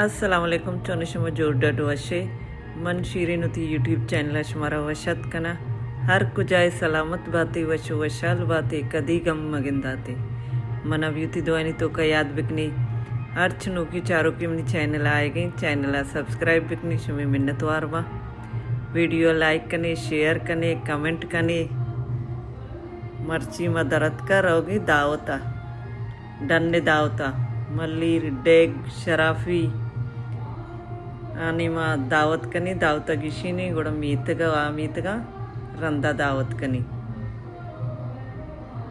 Assalamualaikum चोनिशम जोरडा डोशे मन शीरेनुती YouTube channel शुमारा वशत कना हर कुजाए सलामत बाते वशो वशाल बाते कदी गम मगिंदाते मन अभ्युति दुआनी तो का याद बिकनी अर्च नोकी चारों की मनी चैनल आए गई चैनल सब्सक्राइब बिकनी शुमे मिन्नतवार बा वीडियो लाइक कने शेयर कने कमेंट कने मर्ची मदरत का रोगी दावता डन्ने दावता मल्ली डेग शराफी आणि मा दावत कनी दावता गिशीनी गुड़ मीतगा रंदा दावत कनी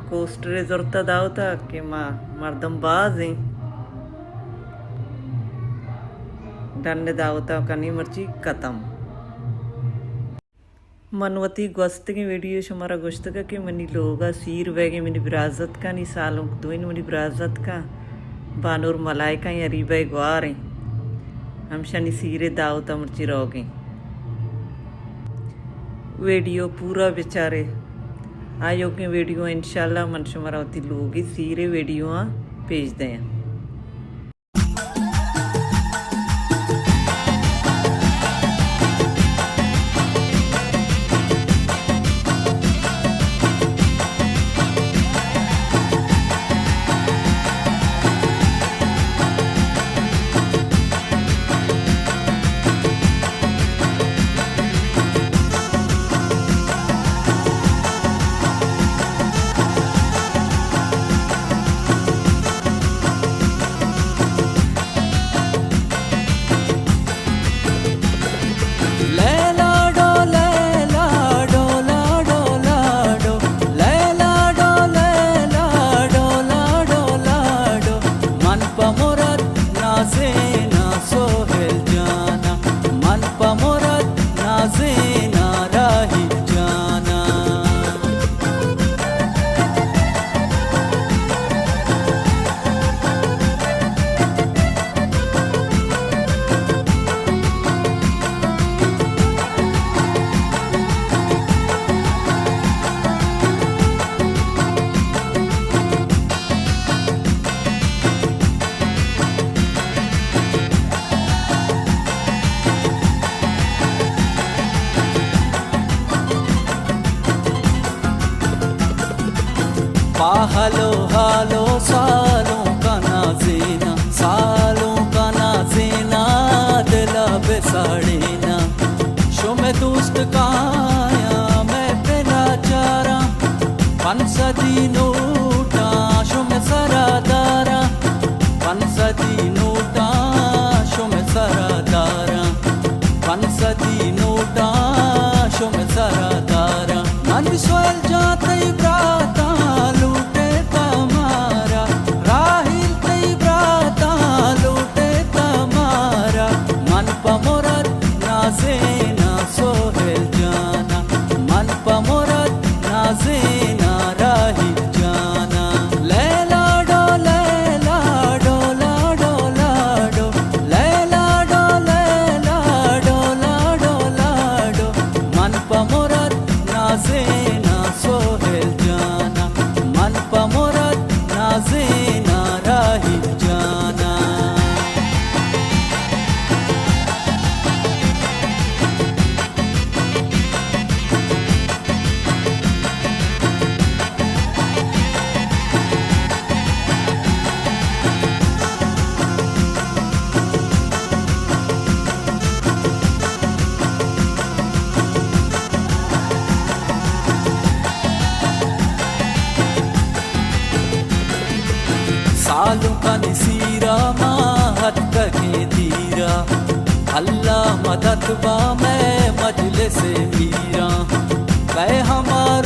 कोस्टरे जोरता दावता कि मा मर्दम बाजी डंडे दावता कनी मर्ची कतम मनवती गोस्त की वीडियो हमारा गोश्त का कि मनी लोगा सीर वेगे मनी विरासत का नी सालों दोइन मनी विरासत का बानूर मलाइका या रिबे ग्वारे हम शनि सीरे दावता मुर्ची रोगे वीडियो पूरा बेचारे आयो के वीडियो इंशाल्लाह मन शुमारावती लोग सीरे वीडियो भेज दें हालो हालो सालों का नाजीना दिला बेसाड़ीना शो में दोस्त काया मैं पेला चारा पंसदी नोटा शो में सरादारा पंसदी नोटा शो में सरादारा पंसदी नोटा शो में सरादारा मन सोयल जाते ब्राता सालों का निसीरा माहत के धीरा अल्लाह मदद बा मैं मजले से मीरा कै हमार